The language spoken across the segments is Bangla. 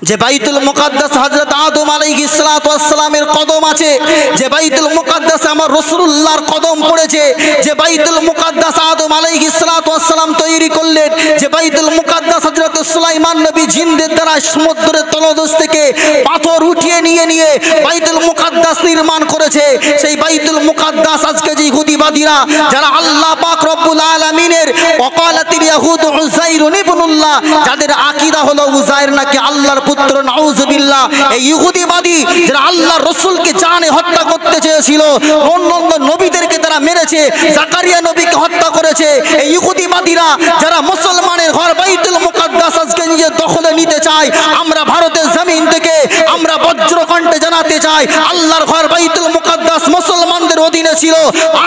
যে বাইতুল মুকাদ্দাস হযরত আদম আলাইহিস সালাতু ওয়াস সালামের কদম আছে, যে বাইতুল মুকাদ্দাসে আমার রাসূলুল্লাহর কদম পড়েছে, যে বাইতুল মুকাদ্দাস আদম আলাইহিস সালাতু ওয়াস সালাম তৈরি করলেন, যে বাইতুল মুকাদ্দাস হযরত সুলাইমান নবী জিনদের দ্বারা সমুদ্রের তলদেশ থেকে পাথর উঠিয়ে নিয়ে বাইতুল মুকাদ্দাস নির্মাণ করেছে, সেই বাইতুল মুকাদ্দাস আজকে যে ইহুদিবাদীরা যারা আল্লাহ পাক রব্বুল আলামিনের ওয়াকালাতিল ইয়াহুদ উযাইর ইবনুল্লাহ, যাদের আকীদা হলো উযাইর নাকি আল্লাহর পুত্র, নাউযুবিল্লাহ, এই ইহুদিবাদী যারা আল্লাহর রাসূলকে জানে হত্যা করতে চেয়েছিল, অন্যান্য নবীদেরকে তারা মেরেছে, জাকারিয়া নবীকে হত্যা করেছে, এই ইহুদিবাদীরা যারা মুসলমানের ঘর বাইতুল মুকাদ্দাস আজকে নিজের দখলে নিতে চায়, আমরা ভারতের জমিন থেকে আমরা বজ্রকণ্ঠে জানাতে চাই আল্লাহর ঘর বাইতুল মুকাদ্দাস মুসলমানদের অধীনে ছিল,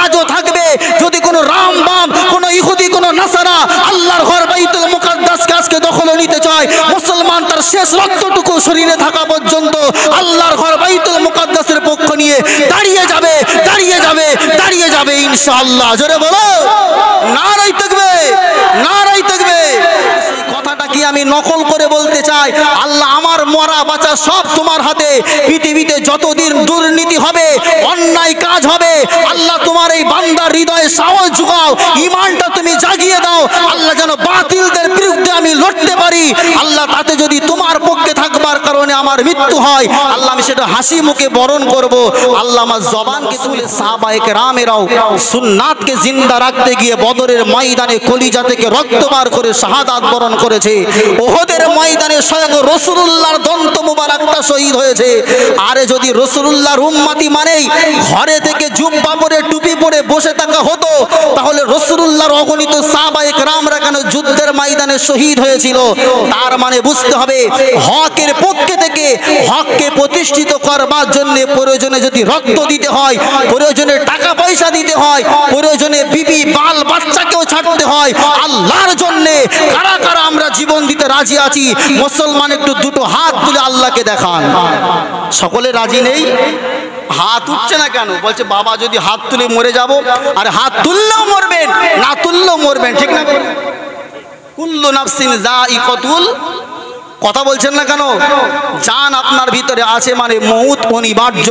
আজও থাকবে। যদি কোনো রামবাম, কোনো ইহুদি, কোনো নাসারা আল্লাহর ঘর বাইতুল মুকাদ্দাসকে আজকে দখলে নিতে চায়, মুসলমান তার শেষ রক্তটুকু শরীরে থাকা পর্যন্ত আল্লাহর ঘর বাইতুল মুকাদ্দাসের পক্ষ নিয়ে দাঁড়িয়ে যাবে, দাঁড়িয়ে যাবে, দাঁড়িয়ে যাবে ইনশাআল্লাহ। জোরে বলো নারায়ে তাকবীর, নারায়ে তাকবীর। কথাটা কি আমি নকল করে বলতে চাই? আল্লাহ আমার মরা বাঁচা সব তোমার হাতে। পৃথিবীতে যতদিন দুর্নীতি হবে, অন্যায় কাজ হবে, আল্লাহ তোমার এই বান্দার হৃদয়ে সাহস যোগাও, ঈমানটা তুমি জাগিয়ে দাও, আল্লাহ যেন বাতিলদের বিরুদ্ধে আমি লড়তে পারি। আল্লাহ তাতে যদি তোমার পক্ষে থাকবার কারণে আমার মৃত্যু হয়, আল্লাহ আমি সেটা হাসি মুখে বরণ করব। আল্লাহ আমার জবানকে তুলে সাহাবায়ে কেরামেরাও সুন্নাতকে জিন্দা রাখতে গিয়ে বদরের ময়দানে কলিজা থেকে রক্ত বার করে শাহাদাত বরণ করেছে। ওহদের ময়দানে স্বয়ং রাসূলুল্লাহর দন্ত মুবারকটা শহীদ হয়েছে। আরে যদি রাসূলুল্লাহর উম্মতি মানেই ঘরে থেকে জুব্বা পরে টুপি পরে বসে থাকা হতো, তাহলে রাসূলুল্লাহর অগণিত সাহাবায়ে কেরামরা কেন যুদ্ধের ময়দানে শহীদ হয়েছিল? তার মানে বুঝতে হবে হকের পক্ষে থেকে হককে প্রতিষ্ঠিত করবার জন্য প্রয়োজনে যদি রক্ত দিতে হয়, প্রয়োজনে টাকা পয়সা দিতে হয়, প্রয়োজনে বিবি বাল বাচ্চাকেও ছাড়তে হয় আল্লাহর জন্য। কারা কারা আমরা জীবন দিতে রাজি আছি? মুসলমান একটু দুটো হাত তুলে আল্লাহকে দেখান। সকলে রাজি নেই? হাত উঠছে না কেন? বলছে বাবা যদি হাত তুলে মরে যাব। আর হাত তুললেও মরবেন, না তুললেও মরবেন, ঠিক না? কুল্লু নাফসিন যায়িকাতুল, কথা বলছেন না কেন? জান আপনার ভিতরে আছে মানে মউত অনিবার্য,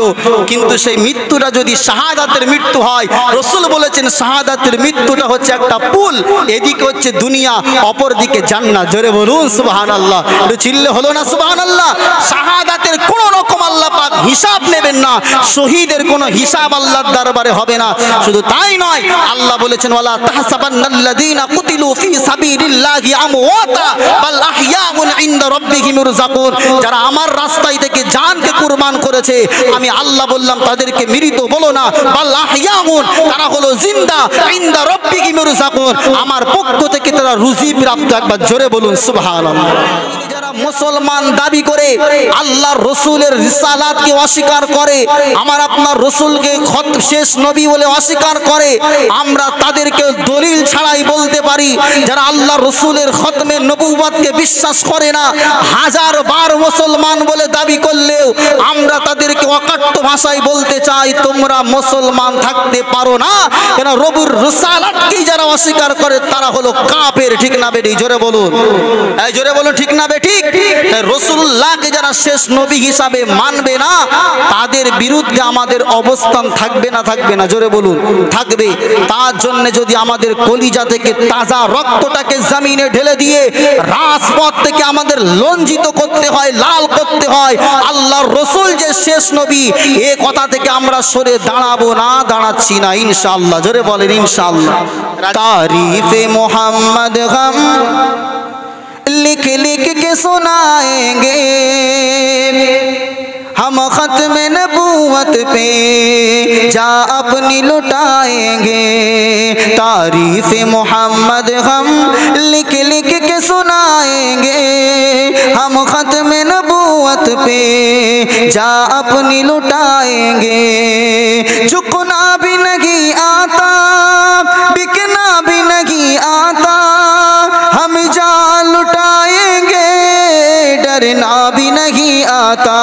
কিন্তু সেই মৃত্যুটা যদি শাহাদাতের মৃত্যু হয়, রাসূল বলেছেন শাহাদাতের মৃত্যুটা হচ্ছে একটা পুল, এদিকে হচ্ছে দুনিয়া, অপর দিকে জান্নাত। জোরে বলুন সুবহানাল্লাহ। একটু চিল্লে হলো না সুবহানাল্লাহ? শাহাদাতের কোনো রকম আল্লাহ পাক হিসাব নেবেন না, শহীদের কোনো হিসাব আল্লাহর দরবারে হবে না। শুধু তাই নয়, আল্লাহ বলেছেন ওয়ালা তাহসাবান্নাল্লাযীনা কুতিলু ফী সাবিলিল্লাহি আমওয়াতা বাল আহইয়াউন ইনদা রাব্বিহিম ইরযাকুন। যারা আমার রাস্তায় থেকে জানকে কুরবান করেছে, আমি আল্লাহ বললাম তাদেরকে মৃত বলো না, বাল আহইয়াউন, তারা হলো জিন্দা, ইনদা রাব্বিহিম ইরযাকুন, আমার পক্ষ থেকে তারা রুজি প্রাপ্ত। একবার জোরে বলুন সুবহানাল্লাহ। যারা মুসলমান দাবি করে আল্লাহর রাসূলের রিসালাতকে অস্বীকার করে, আমার আপনার রাসূলকে শেষ নবী বলে অস্বীকার করে, আমরা তাদেরকে দলিল ছাড়াই বলতে পারি যারা আল্লাহর রাসূলের খতমে নবুওয়াতকে বিশ্বাস করে না, হাজার বার মুসলমান বলে দাবি করলেও আমরা তাদেরকে অকাট্য ভাষায় বলতে চাই তোমরা মুসলমান থাকতে পারো না। কেন? রবুর রিসালাতকে যারা অস্বীকার করে তারা হলো কাফের, ঠিক না বেটি? জোরে বলুন, এই জোরে বলুন, ঠিক না বেটি? তাই রাসূলুল্লাহকে যারা শেষ নবী হিসাবে মানবে না, তাদের বিরুদ্ধে আমাদের অবস্থান থাকবে না? থাকবে না? জোরে বলুন থাকবে। তার জন্য যদি আমাদের কলিজা থেকে তাজা রক্তটাকে জমিনে ঢেলে দিয়ে রাজপথ থেকে আমাদের লজ্জিত করতে হয়, লাল করতে হয়, আল্লাহর রাসূল যে শেষ নবী, এ কথা থেকে আমরা সরে দাঁড়াবো না, দাঁড়াচ্ছি না ইনশাআল্লাহ। জোরে বলেন ইনশাআল্লাহ। তারিফে মোহাম্মদ গম लिख लिख के सुनाएंगे हम खत्म नबूवत पे जा अपनी लुटाएंगे। तारीफ मोहम्मद हम लिख लिख के सुनाएंगे हम खत्म नबूवत पे जा अपनी लुटाएंगे। झुकना भी नहीं आता, बिकना भी नहीं आता, हम जा लुटाएंगे, डरना भी नहीं आता।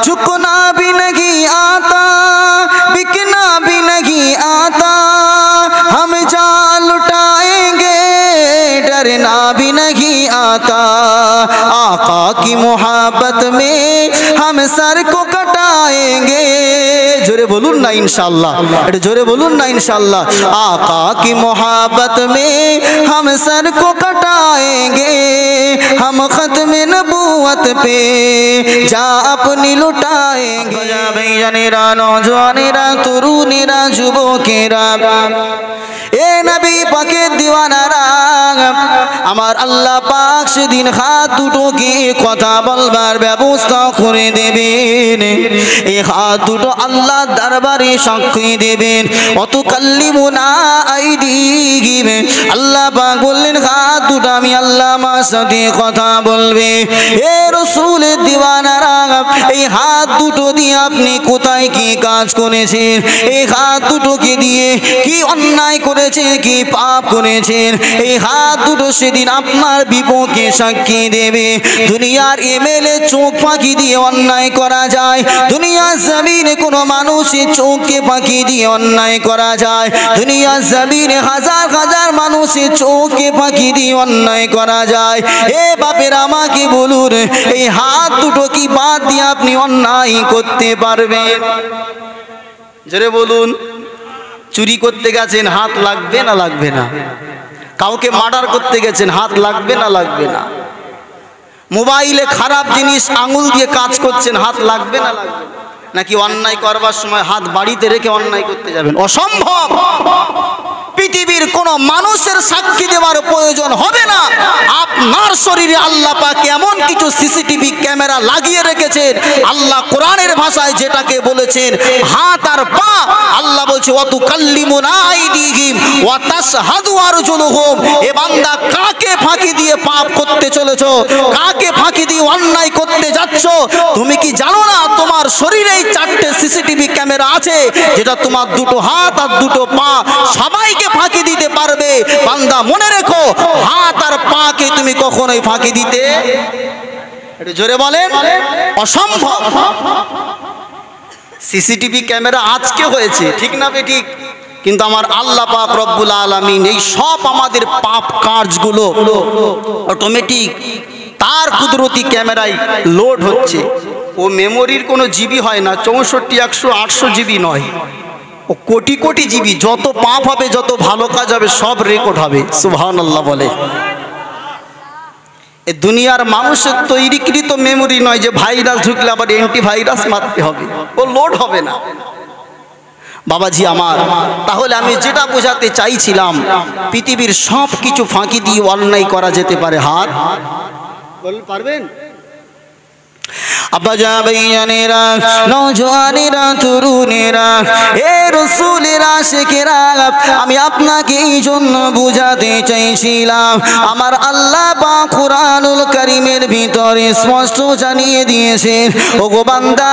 झुकना भी नहीं आता, बिकना भी नहीं आता, हम जा लुटाएंगे, डर करना भी नहीं आता, आका की मोहब्बत में हम सर को कटाएंगे। जोरे बोलून ना इंशाअल्लाह, जोरे बोलून ना इंशाअल्लाह। आका की मोहब्बत में हम सर को कटाएंगे, हम खत्म नबूवत पे जा अपनी लुटाएंगे। भैया नौजवानेरा तरुणेरा যুবকেরা এ নবী পাকের দিওয়ানারা আমার আল্লাহ পাক সেদিন হাত দুটোকে কথা বলবার ব্যবস্থা করে দেবেন। এই হাত দুটো আল্লাহ দরবারে সাক্ষী দেবেন। অত কাল্লিমুনা আইদিহিম, আল্লাহ পাক বললেন হাত দুটো আমি আল্লাহ আমার সাথে কথা বলবে। এ রাসূলের দিওয়ানারা এই হাত দুটো দিয়ে আপনি কোথায় কি কাজ করেছেন, এই হাত দুটোকে দিয়ে কি অন্যায় করেছে, কি পাপ করেছেন, এই হাত দুটো সেদিন আপনার বিপক্ষে সাক্ষী দেবে। দুনিয়ার এমএলএ চোখ ফাঁকি দিয়ে অন্যায় করা যায়, দুনিয়ার জমিনে কোনো মানুষের চোখকে ফাঁকি দিয়ে অন্যায় করা যায়, দুনিয়ার জমিনে হাজার হাজার মানুষের চোখকে ফাঁকি দিয়ে অন্যায় করা যায়। এ বাপের আমাকে বলুন, এই হাত দুটো কি বাদ দিয়ে আপনি অন্যায় করতে পারবেন? জোরে বলুন। চুরি করতে গেছেন, হাত লাগবে না লাগবে না? কাউকে মার্ডার করতে গেছেন, হাত লাগবে না লাগবে না? মোবাইলে খারাপ জিনিস আঙুল দিয়ে কাজ করছেন, হাত লাগবে না লাগবে না? নাকি অন্যায় করবার সময় হাত বাড়িতে রেখে অন্যায় করতে যাবেন? অসম্ভব। পৃথিবীর কোন মানুষের সাক্ষী দেওয়ার প্রয়োজন হবে না। আপনার শরীরে আল্লাহ পাক এমন কিছু সিসিটিভি ক্যামেরা লাগিয়ে রেখেছেন, আল্লাহ কোরআনের ভাষায় যেটাকে বলেছেন হাত আর পা, আল্লাহ বলছে ওয়া তুকাল্লিমুনা আইদিহিম ওয়া তাশহাদু আরজুলুহুম। এ বান্দা কাকে ফাঁকি দিয়ে পাপ করতে চলেছো, কাকে ফাঁকি দিয়ে অন্যায় করতে যাচ্ছ? তুমি কি জানো না তোমার শরীরে চারটে সিসিটিভি ক্যামেরা আছে, যেটা তোমার দুটো হাত আর দুটো পা সবাইকে ফাঁকি দিতে পারবে। বান্দা মনে রেখো, হাত আর পাকে তুমি কখনোই ফাঁকি দিতে, একটু জোরে বলেন, অসম্ভব। সিসিটিভি ক্যামেরা আজকে হয়েছে, ঠিক না বে ঠিক? কিন্তু আমার আল্লাহ পাক রব্বুল আলামিন এই সব আমাদের পাপ কাজগুলো অটোমেটিক তার কুদরতি ক্যামেরায় লোড হচ্ছে। ও মেমোরির কোনো জিবি হয় না, 64, 100, 800 জিবি নয়, ও কোটি কোটি জিবি। যত পাপ হবে, যত ভালো কাজ হবে, সব রেকর্ড হবে। সুবহানাল্লাহ বলে। এ দুনিয়ার মানুষের তৈরিকৃত মেমোরি নয় যে ভাইরাস ঢুকলে আবার অ্যান্টিভাইরাস মারতে হবে, ও লোড হবে না। বাবাজি আমার, তাহলে আমি যেটা বোঝাতে চাইছিলাম, পৃথিবীর সব কিছু ফাঁকি দিয়ে অন্যায় করা যেতে পারে। হাত বলতে পারবেন? আব্বাজা ভাইয়ানেরা, নওজওয়ানেরা, তরুণেরা, এ রাসূলের আশিকেরা, আমি আপনাকে এই জন্য বুঝাতে চাইছিলাম, আমার আল্লাহ পাক কুরআনুল কারীমের ভিতরে স্পষ্ট জানিয়ে দিয়েছেন, ওগো বান্দা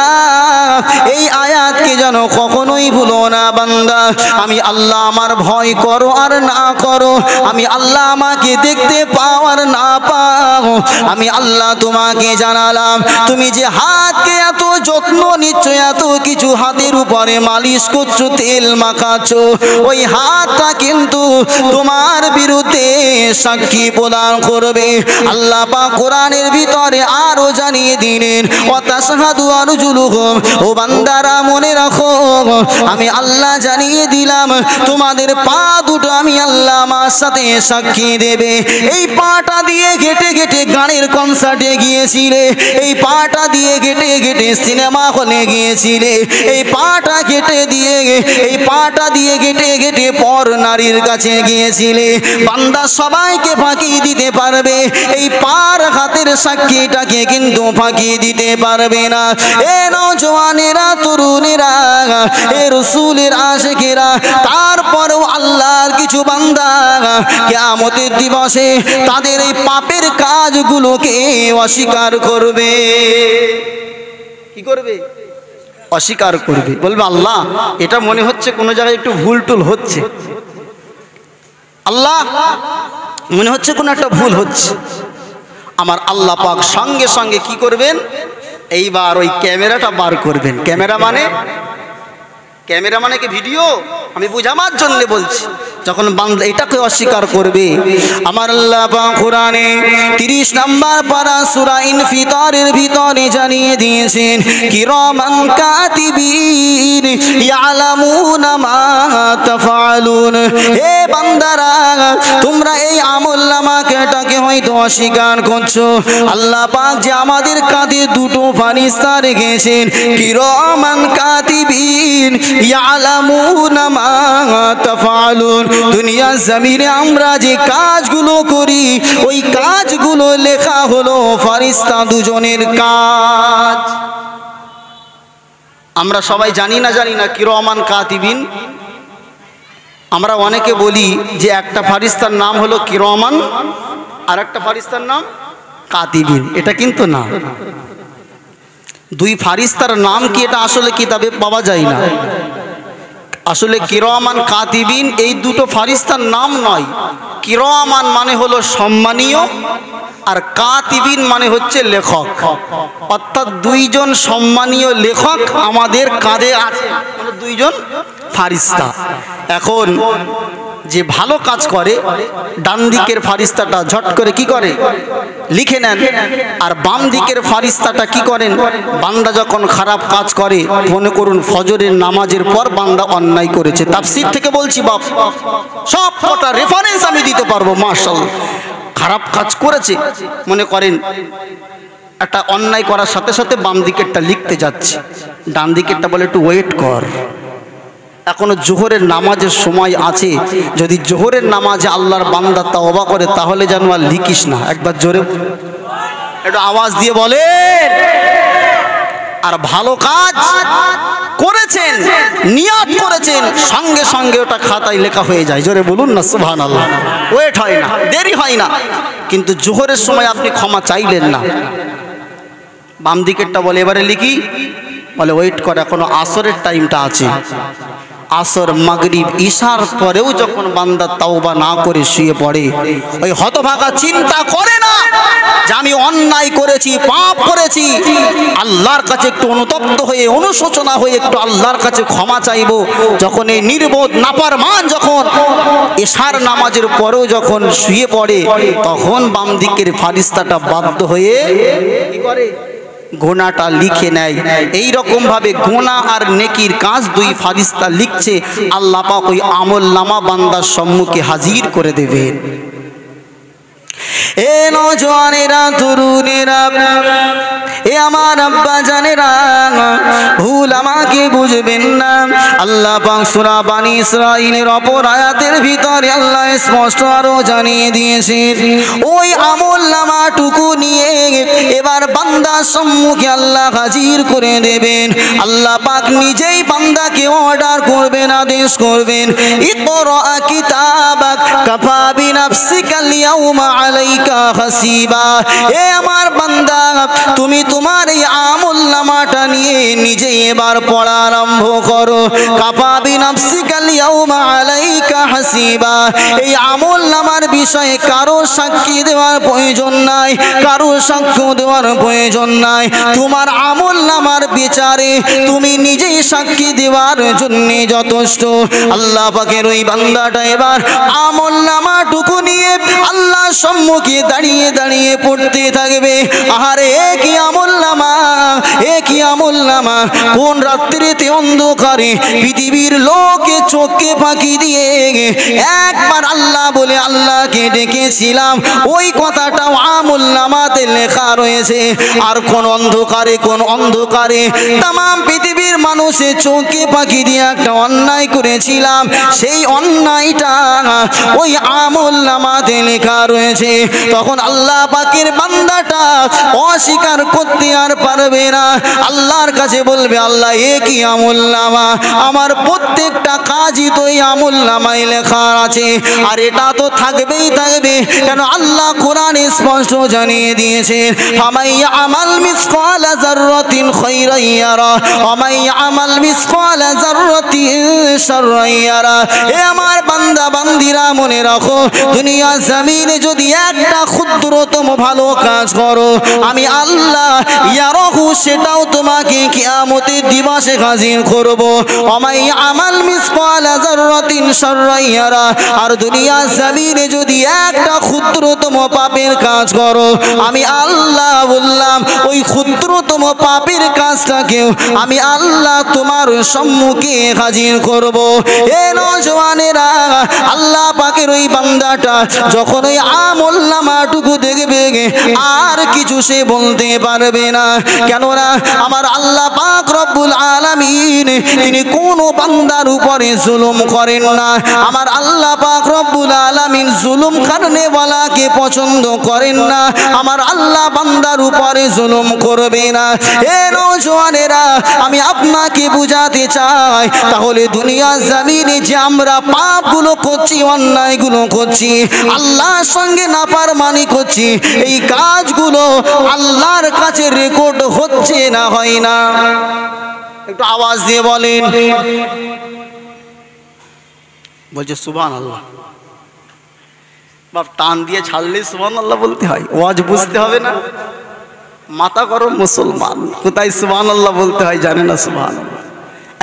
এই আয়াতকে যেন কখনোই ভুলো না। বান্দা, আমি আল্লাহ আমার ভয় করো আর না করো, আমি আল্লাহ আমাকে দেখতে পাও আর না পাও, আমি আল্লাহ তোমাকে জানালাম, তুমি যে হাতকে এত যত্ন নিচ্ছ, এত কিছু হাতের উপরে মালিশ করছো, তেল মাখাচ্ছ, ওই হাতটা কিন্তু তোমার বিরুদ্ধে সাক্ষী প্রদান করবে। আল্লাহ পাক কোরআনের ভিতরে আরো জানিয়ে দিলেন ওয়া তাশহাদু আরজুলুহুম। ও বান্দারা মনে রাখো, আমি আল্লাহ জানিয়ে দিলাম তোমাদের পা দুটো আমি আল্লাহ আমার সাথে সাক্ষী দেবে। এই পাটা দিয়ে ঘেটে ঘেটে গানের কনসার্টে গিয়েছিলে, এই পাটা দিয়ে ঘেটে ঘেটে সিনেমা হলে গিয়েছিলে, এই পাটা ঘেটে দিয়ে, এই পাটা দিয়ে ঘেটে ঘেটে পর নারীর কাছে গিয়েছিলে। বান্দা সবাইকে ফাঁকি দিতে পারবে, এই পার হাতের সাক্ষীটাকে কিন্তু ফাঁকি দিতে পারবে না। এ নওজওয়ানেরা, তরুণেরা, এ রাসূলের আশিকেরা, তারপরেও আল্লাহর কিছু বান্দা কিয়ামতের দিবসে তাদের এই পাপের কাজগুলোকে অস্বীকার করবে। কি করবে? অস্বীকার করবে। বলবে আল্লাহ এটা মনে হচ্ছে কোনো জায়গায় একটু ভুল টুল হচ্ছে, আল্লাহ মনে হচ্ছে কোনো একটা ভুল হচ্ছে। আমার আল্লাহ পাক সঙ্গে সঙ্গে কি করবেন? এইবার ওই ক্যামেরাটা বার করবেন। ক্যামেরা মানে ক্যামেরা মানে কি ভিডিও? আমি বুঝাবার জন্য বলছি। যখন বান্দা এটাকে অস্বীকার করবে, আমার আল্লাহ পাক কোরআনে 30 নম্বর পারা সূরা ইনফিতারের ভিতরে জানিয়ে দিয়েছেন, কিরামান কাতিবিন ইয়ালামুনা মা তাফআলুন। হে বান্দারা, তোমরা এই আমলনামাটাকে হয়তো অস্বীকার করছো। আল্লাহ পাক যে আমাদের কাঁধে দুটো ফারিস্তা রেখেছেন, কিরামান কাতিবিন ইয়ালামুনা মা তাফআলুন। দুনিয়া জমিনে আমরা যে কাজগুলো করি, ওই কাজগুলো লেখা হলো ফারিস্তা দুজনের কাজ। আমরা সবাই জানি না কিরামান কাতিবিন। আমরা অনেকে বলি যে একটা ফারিস্তার নাম হলো কিরামান আর একটা ফারিস্তার নাম কাতিবিন। এটা কিন্তু না, দুই ফারিস্তার নাম কি এটা আসলে কিতাবে পাওয়া যায় না। আসলে কিরামান কাতিবিন এই দুটো ফারিস্তার নাম নয়। কিরামান মানে হলো সম্মানীয়, আর কাতিবিন মানে হচ্ছে লেখক। অর্থাৎ দুইজন সম্মানীয় লেখক আমাদের কাঁধে আছে, মানে দুইজন ফারিস্তা। এখন যে ভালো কাজ করে, ডান দিকের ফারিস্তাটা ঝট করে কি করে, লিখে নেন। আর বাম দিকের ফারিস্তাটা কি করেন, বান্দা যখন খারাপ কাজ করে, মনে করুন ফজরের নামাজের পর বান্দা অন্যায় করেছে, তাফসীর থেকে বলছি বাপ, সব কটা রেফারেন্স আমি দিতে পারবো, মাশাআল্লাহ। খারাপ কাজ করেছে, মনে করেন একটা অন্যায় করার সাথে সাথে বাম দিকেরটা লিখতে যাচ্ছে, ডান দিকেরটা বলে একটু ওয়েট কর, এখনো জোহরের নামাজের সময় আছে, যদি জোহরের নামাজে আল্লাহর বান্দা তাওবা করে তাহলে যেন আর লিখিস না। একবার জোরে একটু আওয়াজ দিয়ে বলেন। আর ভালো কাজ করেছেন, নিয়ত করেছেন, সঙ্গে সঙ্গে ওটা খাতায় লেখা হয়ে যায়। জোরে বলুন না সুবহানাল্লাহ। ওয়েট হয় না, দেরি হয় না। কিন্তু জোহরের সময় আপনি ক্ষমা চাইলেন না, বাম দিকেরটা বলে এবারে লিখি, বলে ওয়েট করে, এখনো আসরের টাইমটা আছে। আসর, মাগরিব, ঈশার পরেও যখন বান্দা তাওবা না করে শুয়ে পড়ে, ওই হতভাগা চিন্তা করে না যে আমি অন্যায় করেছি, পাপ করেছি, আল্লাহর কাছে একটু অনুতপ্ত হয়ে, অনুশোচনা হয়ে একটু আল্লাহর কাছে ক্ষমা চাইবো। যখন এই নির্বোধ নাফরমান যখন ঈশার নামাজের পরেও যখন শুয়ে পড়ে, তখন বাম দিকের ফারিস্তাটা বাধ্য হয়ে কি করে, গোনাটা লিখে নেয়। এই রকম ভাবে গোনা আর নেকির কাজ দুই ফারিস্তা লিখছে, আল্লাহ পাক ওই আমলনামা বান্দার সম্মুখে হাজির করে দেবেন। এ নওজওয়ানেরা, তরুণেরা, এ আমার আব্বা জানেরা, ভুল আমাকে বুঝবেন না। আল্লাহ পাক সূরা বানী ইসরাঈলের অপর আয়াতের ভিতরে আল্লাহ স্পষ্ট আরো জানিয়ে দিয়েছেন, ওই আমলনামাটুকু নিয়ে এবার বান্দার সম্মুখে আল্লাহ হাজির করে দেবেন। আল্লাহ পাক নিজেই বান্দাকে অর্ডার করবেন, আদেশ করবেন, ইকরা কিতাবাক কাফা বিনাফসিকাল ইয়াউমা আলাইকা হাসিবা। এ আমার বান্দা, তুমি তোমার এই আমলনামাটা নিয়ে নিজে এবার পড়া আরম্ভ করো। কাফা বিনাফসিকাল ইয়াউমা আলাইকা হাসিবা। এই আমলনামার বিষয়ে কারো সাক্ষী দেওয়ার প্রয়োজন নাই, কারো সাক্ষ্য দেওয়ার প্রয়োজন নাই। তোমার আমলনামার বিচারে তুমি নিজেই সাক্ষী দেওয়ার জন্য যথেষ্ট। আল্লাহ পাকের ওই বান্দাটা এবার আমলনামাটুকু নিয়ে আল্লাহর সম্মুখে দাঁড়িয়ে দাঁড়িয়ে পড়তে থাকবে। আহারে কি আমলনামা, কি আমলনামা, কোন রাত্রিতে অন্ধকারে পৃথিবীর লোকে চোখে ফাঁকি দিয়ে একবার আল্লাহ বলে আল্লাহকে ডেকেছিলাম, ওই কথাটাও আমলনামাতে লেখা রয়েছে। আর কোন অন্ধকারে তামাম পৃথিবীর মানুষের চোখে ফাঁকি দিয়ে একটা অন্যায় করেছিলাম, সেই অন্যায়টা ওই আমলনামাতে লেখা রয়েছে। তখন আল্লাহ পাকের বান্দাটা অস্বীকার করতে আর পারবে না, আল্লাহর কাছে বলবে, আল্লাহ এ কি আমলনামা, আমার প্রত্যেকটা কাজই তো এই আমলনামায় লেখা আছে, আর এটা তো থাকবেই থাকবে। কেন আল্লাহ কোরআনে স্পষ্ট জানিয়ে দিয়েছেন, ফামাইয়া আমাল মিসকালা যাররাতিন খায়রান ইয়ারা ওয়া মাইয়া আমাল মিসকালা যাররাতিন শাররান ইয়ারা। এ আমার বান্দা বান্দিরা, মনে রাখো, দুনিয়া জমিনে যদি একটা ক্ষুদ্রতম ভালো কাজ করো, আমি আল্লাহ ইয়ারাহু সেটাও তোমাকে কিয়ামতের দিবসে হাজির করব। ওমাই আমাল মিসকালা যাররাতিন শাররান ইয়ারা, আর দুনিয়ার জমিনে যদি একটা ক্ষুদ্রতম পাপের কাজ করো, আমি আল্লাহ বললাম ওই ক্ষুদ্রতম পাপের কাজটাকেও আমি আল্লাহ তোমার সম্মুখে হাজির করব। এ নওজওয়ানেরা, আল্লাহ পাকের ওই বান্দাটা যখন ওই আমলনামাটুকু দেখবে আর কিছু সে বলতে পারবে না। কেননা আমার আল্লাহ পাক রব্বুল আলামিন তিনি কোনো বান্দার উপরে জুলুম করেন না। আমার আল্লাহ পাক রব্বুল আলামিন জুলুম করনেওয়ালাকে পছন্দ করেন না। আমার আল্লাহ বান্দার উপরে জুলুম করবে না। এ নওজওয়ানেরা, আমি আপনাকে বুঝাতে চাই, তাহলে দুনিয়ার জমিনে যে আমরা পাপগুলো করছি, অন্যায়গুলো করছি, আল্লাহর সঙ্গে নাফরমানি করছি, এই কাজগুলো আল্লাহর কাছে রেকর্ড হচ্ছে না হয় না? একটু আওয়াজ দিয়ে বলেন। বলছে সুবহানাল্লাহ। বাপ টান দিয়ে ছাড়লে সুবহানাল্লাহ বলতে হয়, ওয়াজ বুঝতে হবে না? মাথা গরম মুসলমান, কোথায় সুবহানাল্লাহ বলতে হয় জানে না। সুবহানাল্লাহ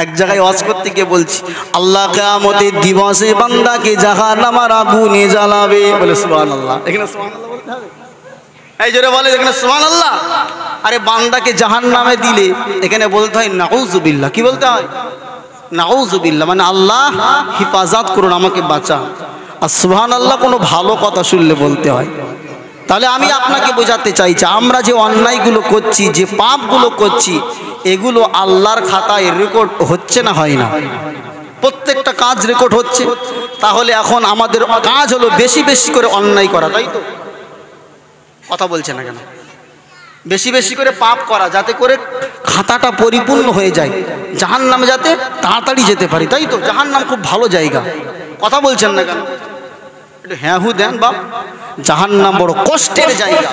এক জায়গায় ওয়াজ করতে গিয়ে বলছি, আল্লাহ কিয়ামতের দিবসে বান্দাকে জাহান্নামের আগুনে জ্বালাবে, বলে সুবহানাল্লাহ। এখানে সুবহানাল্লাহ বলতে হবে? এই জোরে বলে এখানে সুবহানাল্লাহ। আরে বান্দাকে জাহান্নামে দিলে এখানে বলতে হয় নাউযুবিল্লাহ। কি বলতে হয়? নাউযুবিল্লাহ, মানে আল্লাহ হিফাজত করুন, আমাকে বাঁচান। আর সুবহানাল্লাহ কোনো ভালো কথা শুনলে বলতে হয়। তাহলে আমি আপনাকে বোঝাতে চাইছি, আমরা যে অন্যায়গুলো করছি, যে পাপগুলো করছি, এগুলো আল্লাহর খাতায় রেকর্ড হচ্ছে না হয় না? প্রত্যেকটা কাজ রেকর্ড হচ্ছে। তাহলে এখন আমাদের কাজ হলো বেশি বেশি করে অন্যায় করা, তাই তো? কথা বলছে না কেন? বেশি বেশি করে পাপ করা, যাতে করে খাতাটা পরিপূর্ণ হয়ে যায়, জাহান্নামে যাতে তাড়াতাড়ি যেতে পারি, তাই তো? জাহান্নাম খুব ভালো জায়গা। কথা বলছেন না কেন? একটু হ্যাঁ হু দেন বাপ। জাহান্নাম বড় কষ্টের জায়গা,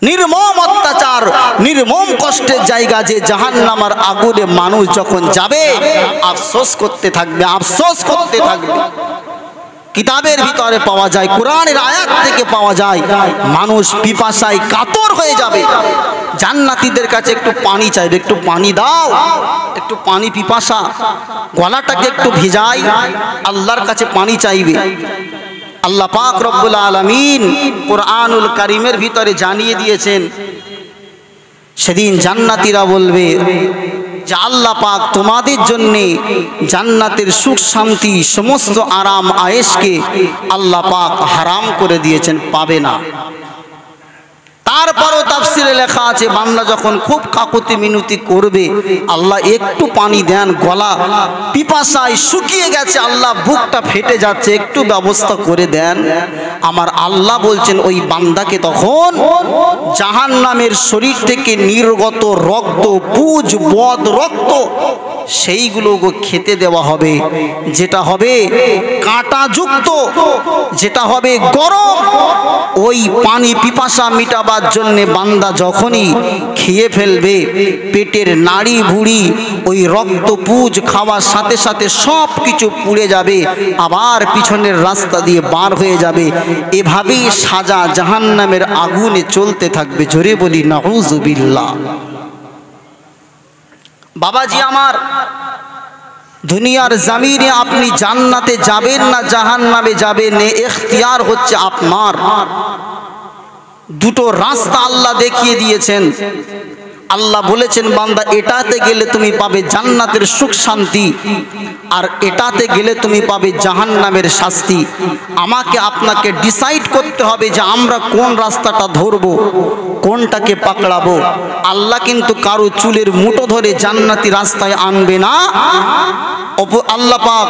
নির্মম অত্যাচার, নির্মম কষ্টের জায়গা। যে জাহান্নামের আগুনে মানুষ যখন যাবে আফসোস করতে থাকবে, আফসোস করতে থাকবে। কিতাবের ভিতরে পাওয়া যায়, কোরআনের আয়াত থেকে পাওয়া যায়, মানুষ পিপাসায় কাতর হয়ে যাবে, জান্নাতীদের কাছে একটু পানি চাইবে, একটু পানি দাও, একটু পানি, পিপাসা, গলাটাকে একটু ভিজাই, আল্লাহর কাছে পানি চাইবে। আল্লাহ পাক রব্বুল আলামিন কোরআনুল কারীমের ভিতরে জানিয়ে দিয়েছেন, সেদিন জান্নাতীরা বলবে যে আল্লাহ পাক তোমাদের জন্য জান্নাতের সুখ শান্তি, সমস্ত আরাম আয়েশকে আল্লাহ পাক হারাম করে দিয়েছেন, পাবে না। তারপরও তাফসিরে লেখা আছে, বান্দা যখন খুব কাকুতি মিনতি করবে, আল্লাহ একটু পানি দেন, গলা পিপাসায় শুকিয়ে গেছে, আল্লাহ বুকটা ফেটে যাচ্ছে, একটু ব্যবস্থা করে দেন। আমার আল্লাহ বলছেন ওই বান্দাকে তখন জাহান্নামের শরীর থেকে নির্গত রক্ত, পুজ বদ রক্ত, সেইগুলো খেতে দেওয়া হবে, যেটা হবে কাঁটাযুক্ত, যেটা হবে গরম। ওই পানি পিপাসা মিটাবার জন্য বান্দা যখনই খেয়ে ফেলবে, পেটের নাড়ি ভুড়ি ওই রক্ত পুজ খাওয়ার সাথে সাথে সব কিছু পুড়ে যাবে, আবার পিছনের রাস্তা দিয়ে বার হয়ে যাবে। এভাবেই সাজা জাহান্নামের আগুনে চলতে থাকবে। জোরে বলি নাউযুবিল্লাহ। বাবাজি আমার, দুনিয়ার জমিনে আপনি জান্নাতে যাবেন না জাহান্নামে যাবেন, ইখতিয়ার হচ্ছে আপনার। দুটো রাস্তা আল্লাহ দেখিয়ে দিয়েছেন। আল্লাহ বলেছেন বান্দা এটাতে গেলে তুমি পাবে জান্নাতের সুখ শান্তি, আর এটাতে গেলে তুমি পাবে জাহান্নামের শাস্তি। আমাকে আপনাকে ডিসাইড করতে হবে যে আমরা কোন রাস্তাটা ধরবো, কোনটাকে পাকড়াবো। আল্লাহ কিন্তু কারো চুলের মুঠো ধরে জান্নাতি রাস্তায় আনবে না। আল্লাহ পাক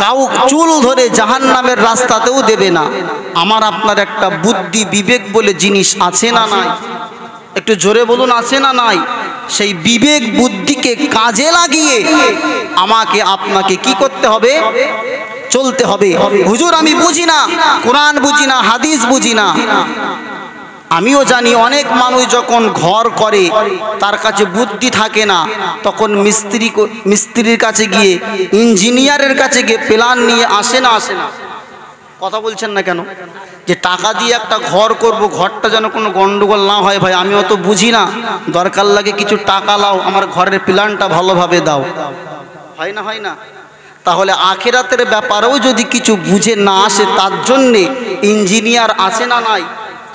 কাউ চুল ধরে জাহান্নামের রাস্তাতেও দেবে না। আমার আপনার একটা বুদ্ধি বিবেক বলে জিনিস আছে না নাই? একটু জোরে বলুন, আছে না নাই? সেই বিবেক বুদ্ধিকে কাজে লাগিয়ে আমাকে আপনাকে কি করতে হবে? চলতে হবে। হুজুর আমি বুঝি না, কোরআন বুঝি না, হাদিস বুঝি না। আমিও জানি অনেক মানুষ যখন ঘর করে তার কাছে বুদ্ধি থাকে না, তখন মিস্ত্রির কাছে গিয়ে, ইঞ্জিনিয়ারের কাছে গিয়ে প্ল্যান নিয়ে আসে না, আসে না। কথা বলছেন না কেন? যে টাকা দিয়ে একটা ঘর করব, ঘরটা যেন কোনো গন্ডগোল না হয়। ভাই আমি অত বুঝি না, দরকার লাগে কিছু টাকা লাও, আমার ঘরের প্ল্যানটা ভালোভাবে দাও। হয় না? হয় না? তাহলে আখিরাতের ব্যাপারেও যদি কিছু বুঝে না আসে, তার জন্যে ইঞ্জিনিয়ার আছে না নাই?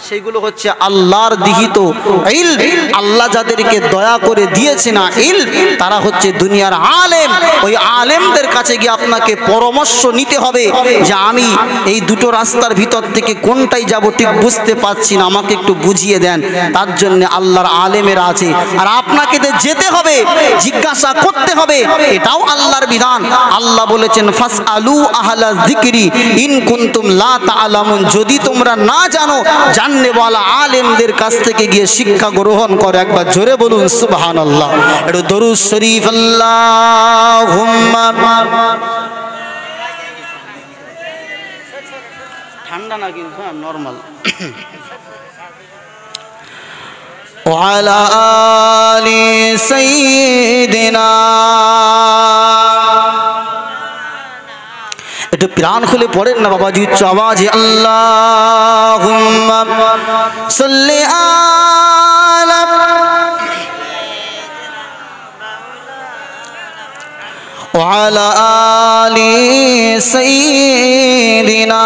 সেগুলো হচ্ছে আল্লাহর দিহিত ইলম। আল্লাহ যাদেরকে দয়া করে দিয়েছে না ইলম, তারা হচ্ছে দুনিয়ার আলেম। ওই আলেমদের কাছে গিয়ে আপনাকে পরামর্শ নিতে হবে যে আমি এই দুটো রাস্তার ভিতর থেকে কোনটাই যাব ঠিক বুঝতে পারছি না, আমাকে একটু বুঝিয়ে দেন। তার জন্য আল্লাহর আলেমেরা আছে, আর আপনাকে যেতে হবে, জিজ্ঞাসা করতে হবে, এটাও আল্লাহর বিধান। আল্লাহ বলেছেন ফাসআলু আহলা যিকরি ইন কুনতুম লা তা'লামুন, যদি তোমরা না জানো জাননেওয়ালা আলেমদের কাছ থেকে গিয়ে শিক্ষা গ্রহণ করো। একবার জোরে বলুন সুবহানাল্লাহ। একটু দরুদ শরীফ আল্লাহুম্মা। ঠান্ডা না কিন্তু, হ্যাঁ নরমাল। ওয়ালা আলি সাইয়্যিদিনা, একটু প্রাণ খুলে পড়েন না বাবাজি, উচ্চ আওয়াজে আল্লাহুম্মা সাল্লি আলা ওয়ালা আলি সাইয়্যিদিনা।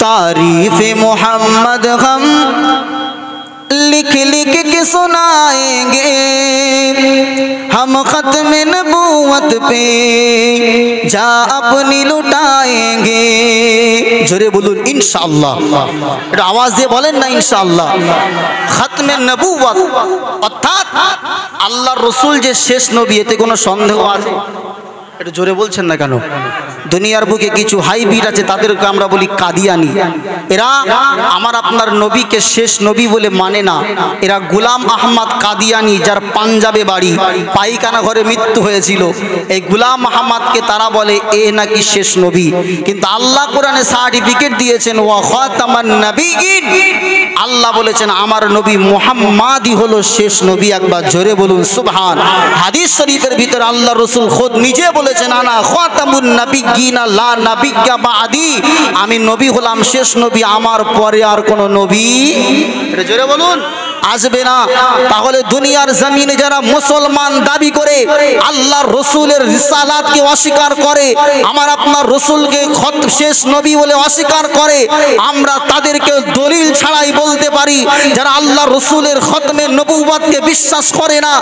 तारीफ मोहम्मद हम लिख लिख के सुनाएंगे, हम खत्म नबूवत पे जा अपनी लुटाएंगे। जोरे बोलून इंशाअल्लाह, এটা আওয়াজ দিয়ে বলেন না ইনশাআল্লাহ। খতমে নবুওয়াত অর্থাৎ আল্লাহর রাসূল যে শেষ নবী, এতে কোনো সন্দেহ আছে? এটা জোরে বলছেন না কেন? দুনিয়ার বুকে কিছু হাইব্রিড আছে, তাদেরকে আমরা বলি কাদিয়ানি। এরা আমার আপনার নবীকে শেষ নবী বলে মানে না। এরা গোলাম আহমদ কাদিয়ানি, যার পাঞ্জাবে বাড়ি, পায়খানা ঘরে মৃত্যু হয়েছিল। এই গোলাম আহমদকে তারা বলে এ নাকি শেষ নবী, কিন্তু আল্লাহ কোরআনে সার্টিফিকেট দিয়েছেন ওয়া খাতামান নবিয়্যিন। আল্লাহ বলেছেন আমার নবী মুহাম্মাদই হলো শেষ নবী। একবার জোরে বলুন সুবহান। হাদিস শরীফের ভিতরে আল্লাহ রাসূল খোদ নিজে বলেছেন আনা খাতামুন নবিয়্যিনা লা নাবিয়্যা বাদি, আমি নবী হলাম শেষ নবী, আমার পরে আর কোন নবী, এটা জোরে বলুন, আসবে না। তাহলে দুনিয়ার জমিনে যারা মুসলমান দাবি করে আল্লাহর রাসূলের রিসালাতকে অস্বীকার করে, আমার আপনার রাসূলকে শেষ নবী বলে অস্বীকার করে, আমরা তাদেরকে দলিল ছাড়াই বলতে পারি যারা আল্লাহর রাসূলের খতমে নবুওয়াতকে বিশ্বাস করে না,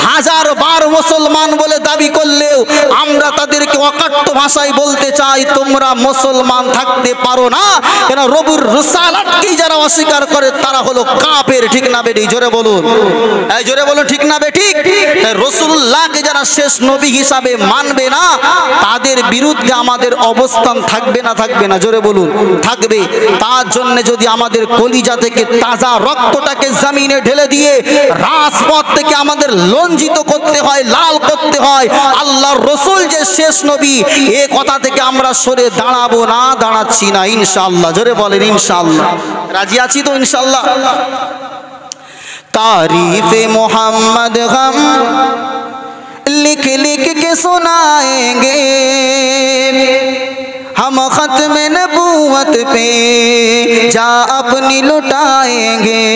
হাজার বার মুসলমান বলে দাবি করলেও আমরা তাদেরকে অকাট্য ভাষায় বলতে চাই তোমরা মুসলমান থাকতে পারো না। কেন রবুর রিসালাতকে যারা অস্বীকার করে তারা হলো কাফের। ঠিক না বেটি? জোরে বলুন, এই জোরে বলুন, ঠিক না বেঠিক? রাসূলুল্লাহকে যারা শেষ নবী হিসাবে মানবে না, তাদের বিরুদ্ধে আমাদের অবস্থান থাকবে না? থাকবে না? জোরে বলুন, থাকবে। তার জন্য যদি আমাদের কলিজা থেকে তাজা রক্তটাকে জমিনে ঢেলে দিয়ে রাজপথ থেকে আমাদের লজ্জিত করতে হয়, লাল করতে হয়, আল্লাহর রাসূল যে শেষ নবী, এই কথা থেকে আমরা সরে দাঁড়াবো না? দাঁড়াচ্ছি না ইনশাআল্লাহ। জোরে বলেন ইনশাআল্লাহ। রাজি আছি তো ইনশাআল্লাহ? तारीफ मोहम्मद हम लिख लिख के सुनाएंगे, हम खत्म नबूवत पे जा अपनी लुटाएंगे।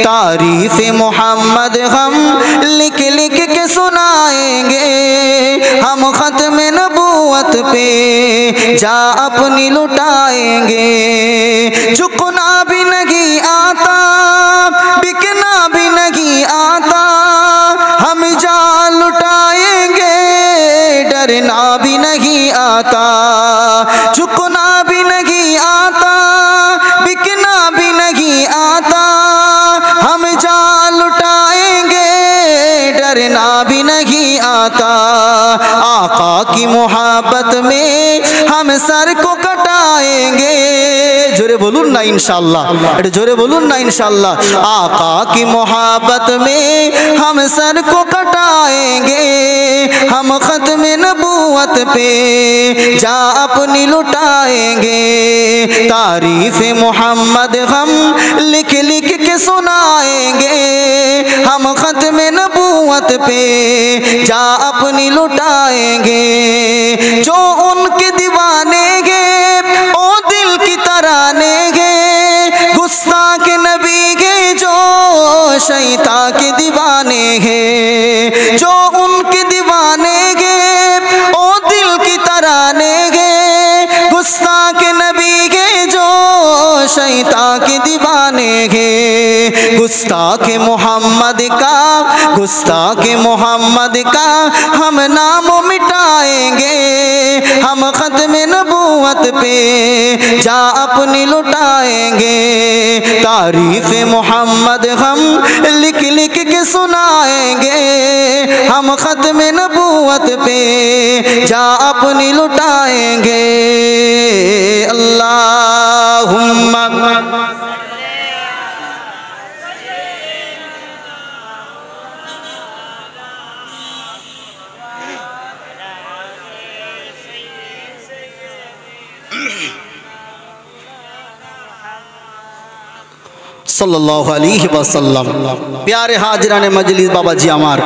तारीफ मोहम्मद हम लिख लिख के सुनाएंगे, हम खत्म नबूवत पे जा अपनी लुटाएंगे। झुकना भी नहीं आता, बिकना भी नहीं आता, हम जान लुटाएंगे, डरना भी नहीं आता। झुकना भी नहीं आता, बिकना भी नहीं आता, हम जान लुटाएंगे, डरना भी नहीं आता। आका की मोहब्बत में हम सर को कटाएंगे। जोरे बोलून ना इंशाअल्लाह, अरे जोरे बोलून ना इंशाअल्लाह। आका की मोहब्बत में हम सर को कटाएंगे, हम खत्म नबूवत पे जा अपनी लुटाएंगे। तारीफ मोहम्मद हम लिख लिख के सुनाएंगे, हम खत्म नबूवत नबूवत पे जा अपनी लुटाएंगे। जो उनके दीवाने गे ओ दिल की तराने गे, गुस्ताख नबी गे जो शैतान के दीवाने हैं। जो उनके दीवाने गे ओ दिल की तराने गे, गुस्ताख नबी गे जो शैतान के दीवाने हैं। गुस्ताख मोहम्मद का हम नाम मिटाएंगे। हम खत्म नबूवत पे जा अपनी लुटाएंगे। तारीफ मोहम्मद हम लिख लिख के सुनाएंगे। हम खत्म नबूवत पे जा अपनी लुटाएंगे। अल्लाहुम्मा सल्लल्लाहु अलैहि वसल्लम। प्यारे हाजिराने मजलिस बाबाजी আমার,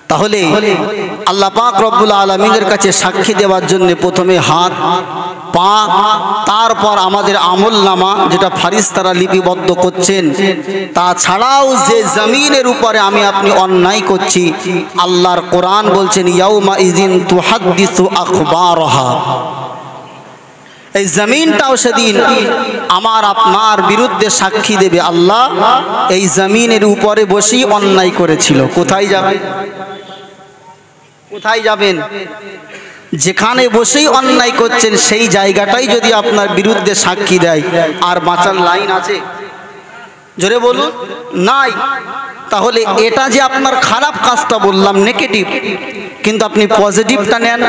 তাহলে আল্লাহ পাক রব্বুল আলামিনের কাছে সাক্ষী দেওয়ার জন্য প্রথমে হাত পা, তারপর আমাদের আমলনামা যেটা ফারিস্তারা লিপিবদ্ধ করছেন, তাছাড়াও যে জমিনের উপরে আমি আপনি অন্যায় করছি, আল্লাহর কোরআন বলছেন ইয়াউমা ইযিন তুহাদ্দিসু আখবারহা। এই জমিনটাও সেদিন আমার আপনার বিরুদ্ধে সাক্ষী দেবে। আল্লাহ এই জমিনের উপরে বসেই অন্যায় করেছিল। কোথায় যাবেন? কোথায় যাবেন? যেখানে বসেই অন্যায় করছেন সেই জায়গাটাই যদি আপনার বিরুদ্ধে সাক্ষী দেয়, আর বাঁচার লাইন আছে? জোরে বলুন, নাই। তাহলে এটা যে আপনার খারাপ কাজটা বললাম নেগেটিভ, কিন্তু আপনি পজিটিভটা নেন।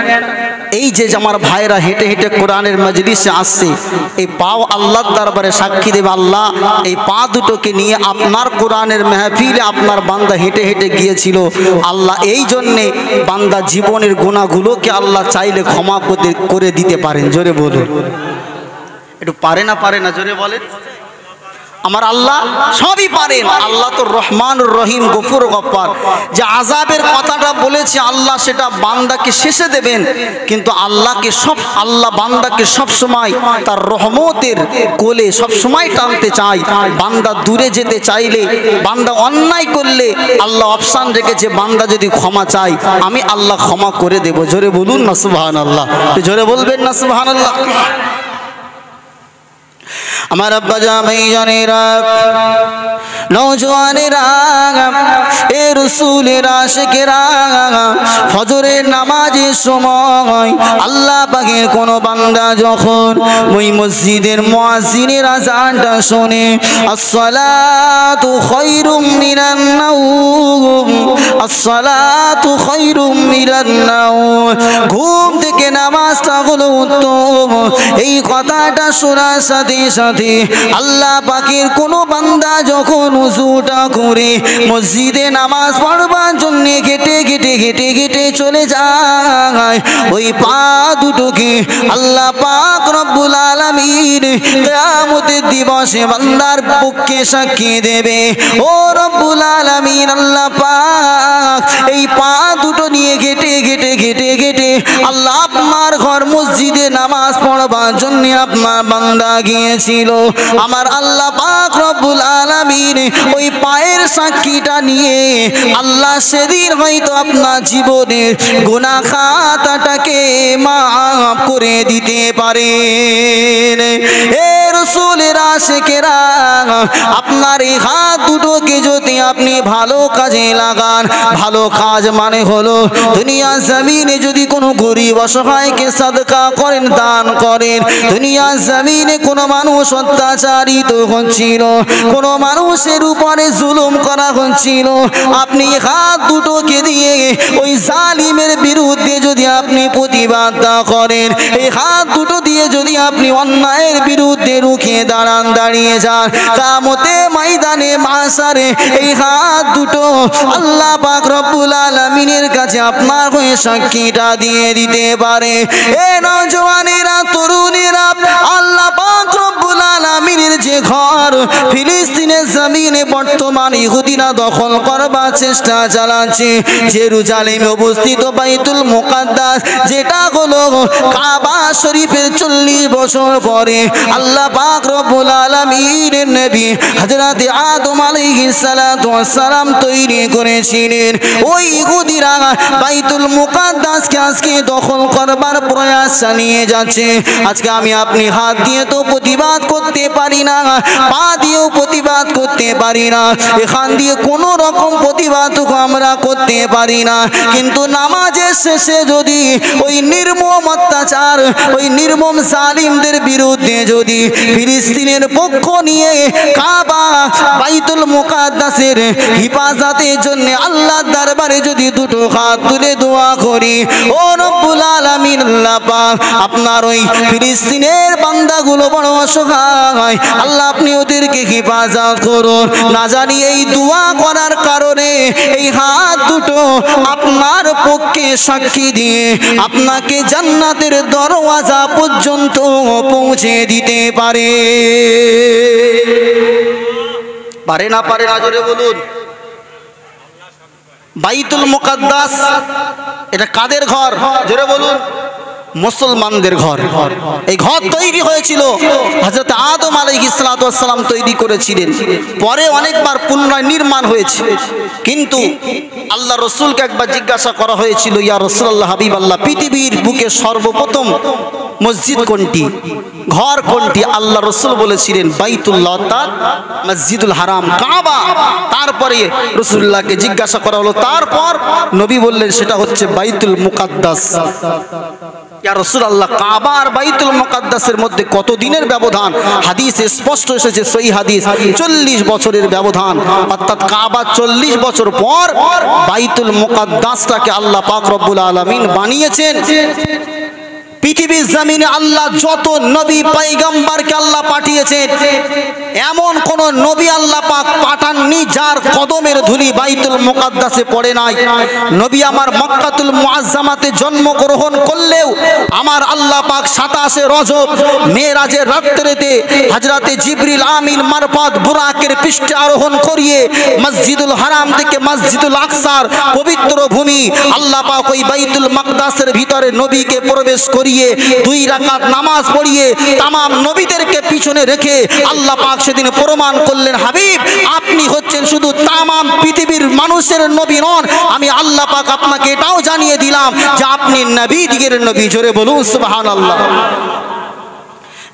এই যে আমার ভাইরা হেঁটে হেঁটে কোরআনের মজলিসে আসছে, এই পাও আল্লাহর দরবারে সাক্ষী দেবে। আল্লাহ এই পা দুটোকে নিয়ে আপনার কোরআনের মেহফিলে আপনার বান্দা হেঁটে হেঁটে গিয়েছিল। আল্লাহ এই জন্যে বান্দা জীবনের গুনাহগুলোকে আল্লাহ চাইলে ক্ষমা করে দিতে পারেন। জোরে বলুন, একটু পারে না জোরে বলেন। আমার আল্লাহ সবই পারেন। আল্লাহ তো রহমান রহিম গফুর গফফার। যে আযাবের কথাটা বলেছে আল্লাহ সেটা বান্দাকে শেষে দেবেন, কিন্তু আল্লাহ বান্দাকে সব সময় তার রহমতের কোলে সব সময় টানতে চায়। বান্দা দূরে যেতে চাইলে, বান্দা অন্যায় করলে আল্লাহ অপশন রেখেছে, বান্দা যদি ক্ষমা চায় আমি আল্লাহ ক্ষমা করে দেব। জোরে বলুন না সুবহানাল্লাহ, জোরে বলবেন না সুবহানাল্লাহ। আমার আব্বা জানেরা, নওজওয়ানেরা, এ রাসূলের আশিকেরা, ফজরের নামাজের সময় আল্লাহ পাকের কোন বান্দা যখন ওই মসজিদের মুয়াজ্জিনের আযানটা শুনে, আসসালাতু খায়রুম মিনান নাওম, আসসালাতু খায়রুম মিনান নাওম, ঘুম থেকে নামাজটা হলো উত্তম, এই কথাটা শোনার সাথে সাথে আল্লাহ পাকের কোন বান্দা যখন ওযুটা করে মসজিদে নামাজ পড়বার জন্য হেঁটে চলে যায়, ওই পা দুটোকে আল্লাহ পাক রব্বুল আলামিন কিয়ামতের দিবসে বান্দার পক্ষে সাক্ষী দেবে। ও রব্বুল আলামিন আল্লাহ পাক এই পা দুটো নিয়ে হেঁটে আল্লাহ আপনার ঘর মসজিদে নামাজ পড়বার জন্য আপনার বান্দা গিয়েছিল। আমার আল্লাহ পাক রব্বুল আলামিন ওই পায়ের সাক্ষীটা নিয়ে আল্লাহ সেদিন হয়তো আপনার জীবনের গুনাহ খাতাটাকে মাফ করে দিতে পারেন। হে রাসূলের আশিকেরা, আপনার এই হাত দুটোকে যদি আপনি ভালো কাজে লাগান, ভালো কাজ মানে হলো দুনিয়া জমিনে যদি কোনো গরিব অসহায়কে সাদকা করেন, দান করেন, দুনিয়া জমিনে কোনো মানুষ অত্যাচারিত হচ্ছিল, কোনো মানুষের উপরে জুলুম করা হচ্ছিল, আপনি হাত দুটোকে দিয়ে ওই জালিমের বিরুদ্ধে যদি আপনি প্রতিবাদ করেন, এই হাত দুটো দিয়ে যদি আপনি অন্যায়ের বিরুদ্ধে রুখে দাঁড়িয়ে যান, কিয়ামতে ময়দানে মাশারে এই হাত দুটো আল্লাহ পাক রব্বুল আলামিনের কাছে আপনার হয়ে সাক্ষীটা দিয়ে দিতে পারে। এ নওজওয়ানেরা, তরুণেরা, আল্লাহ পাক রব্বুল আলামিনের যে ঘর ফিলিস্তিনের জমিনে বর্তমান ইহুদিরা দখল করবার চেষ্টা চালাচ্ছে, জেরুজালেমে অবস্থিত বাইতুল মুকাদ্দাস, যেটা হলো কাবা শরীফের 40 বছর পরে আল্লাহ পাক রব্বুল আলামিনের নবী হযরত আদম আলাইহিস সালাতু ওয়াস সালাম তৈরি করেছিলেন। ওই ইহুদিরা বাইতুল মুকাদ্দাসকে আজকে দখল করবার প্রয়াস চালিয়ে যাচ্ছে। আজকে আমি আপনি হাত দিয়ে তো প্রতিবাদ করতে পারি না, পা দিয়েও প্রতিবাদ করতে পারি না, এখান দিয়ে কোনো রকম প্রতিবাদ আমরা করতে পারি না, কিন্তু নামাজের শেষে যদি ওই নির্মম অত্যাচার, ওই নির্মম জালিমদের বিরুদ্ধে যদি ফিলিস্তিনের পক্ষ নিয়ে কাবা বাইতুল মুকাদ্দাসের হিফাজতের জন্য আল্লাহর দরবারে যদি দুটো হাত তুলে দোয়া করি, ও রব্বুল আলামিন আল্লাহ পাক আপনার ওই ফিলিস্তিনের বান্দাগুলো বড় অসহায়, আল্লাহ আপনি ওদেরকে হিফাজত করুন। না জানি এই দোয়া করার কারণে এই হাত দুটো আপনার পক্ষে সাক্ষী দিয়ে আপনাকে জান্নাতের দরওয়াজা পর্যন্ত পৌঁছে দিতে পারে। পারে না পারে না জোরে বলুন। বাইতুল মুকাদ্দাস এটা কাদের ঘর জোরে বলুন? মুসলমানদের ঘর। এই ঘর তৈরি হয়েছিল হযরত আদম আলাইহিস সালাতু ওয়াস সালাম তৈরি করেছিলেন, পরে অনেকবার পুনরায় নির্মাণ হয়েছে। কিন্তু আল্লাহ রাসূলকে একবার জিজ্ঞাসা করা হয়েছিল, ইয়া রাসূলুল্লাহ হাবিবাল্লাহ, পৃথিবীর বুকে সর্বপ্রথম মসজিদ কোনটি, ঘর কোনটি? আল্লাহ রাসূল বলেছিলেন বাইতুল্লাহ, তার মসজিদুল হারাম কাবা। তারপরে রাসূলুল্লাহকে জিজ্ঞাসা করা হলো, তারপর নবী বললেন সেটা হচ্ছে বাইতুল মুকাদ্দাস। ইয়া রাসূলুল্লাহ, কাবা আর বাইতুল মুকাদ্দাসের মধ্যে কত দিনের ব্যবধান? হাদিসে স্পষ্ট এসেছে, সহিহ হাদিস, 40 বছরের ব্যবধান। অর্থাৎ কাবা 40 বছর পর বাইতুল মুকাদ্দাসটাকে আল্লাহ পাক রব্বুল আলামিন বানিয়েছেন। পৃথিবীর জমিনে আল্লাহ যত নবী পয়গম্বরকে আল্লাহ পাঠিয়েছেন, এমন কোন নবী আল্লাহ পাক পাঠাননি যার কদমের ধুলি বাইতুল মুকাদ্দাসে পড়ে নাই। নবী আমার মক্কাতুল মুআজ্জামাতে জন্মগ্রহণ করলেও আমার আল্লাহ পাক 27 রজব মেরাজের রাত্রিতে হযরতে জিবরিল আমিন মারফত বুরাকের পৃষ্ঠে আরোহণ করিয়ে মসজিদুল হারাম থেকে মসজিদুল আকসার পবিত্র ভূমি আল্লাহ পাক ওই বাইতুল মুকাদ্দাসের ভিতরে নবীকে প্রবেশ করিয়ে 2 রাকাত নামাজ পড়িয়ে तमाम নবীদেরকে পিছনে রেখে আল্লাহ পাক সেদিন প্রমাণ করলেন, হাবিব আপনি হচ্ছেন শুধু तमाम পৃথিবীর মানুষের নবী নন, আমি আল্লাহ পাক আপনাকে এটাও জানিয়ে দিলাম যে আপনি নবীদের নবী। জোরে বলুন সুবহানাল্লাহ।